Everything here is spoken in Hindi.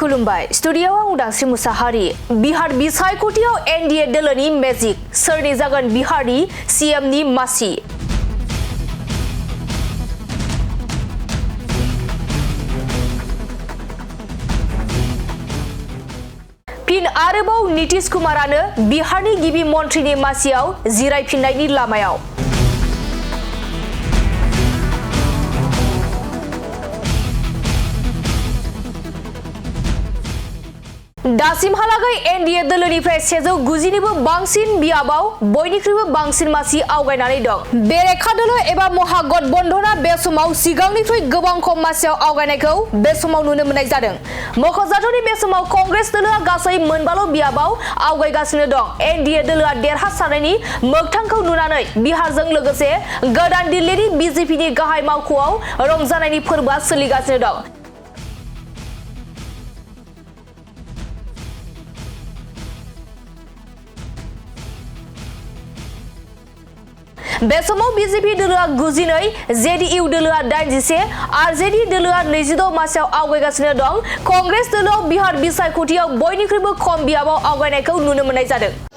खुलुमबाय स्टुडियोआव आं उदांस्रि मुसाहारि बिहार बिसायख'थियाव एनडिए दोलोनि मेजिक सोरनि जागोन बिहारनि सीएमनि मासि फिन आरोबाव नीतीश कुमारानो बिहारनि गिबि मन्थ्रिनि मासियाव जिरायफिननायनि लामायाव दासिमहालागै एनडिए दोलोनिफ्राय 190निबो बांसिन बियाबाव बयनिख्रुइबो बांसिन मासि आवगायनानै दं। बेरेखा दोलो एबा महागठबन्धना बे समाव सिगांनिख्रुइ गोबां खम मासियाव आवगायनायखौ बे समाव नुनो मोननाय जादों। मख'जाथावनि बे समाव कंग्रेस दोलोआ गासै मोनबाल' बियाबाव आवगायगासिनो दं। एनडिए दोलोआ देरहासारनायनि मोगथांखौ नुनानै बिहारजों लोगोसे गोदान दिल्लीनि बिजेपिनि गाहाय मावख'आव रंजानायनि फोरबोआ सोलिगासिनो दं। बे समाव बीजेपी दोलोआ 92, जेडीयू दोलोआ 81, आरजेडी दोलोआ 26 मासियाव आवगायगासिनो दं। कंग्रेस दोलोआव बिहार बिसायख'थियाव बयनिख्रुइबो खम बियाबाव आवगायनायखौ नुनो मोननाय जादों।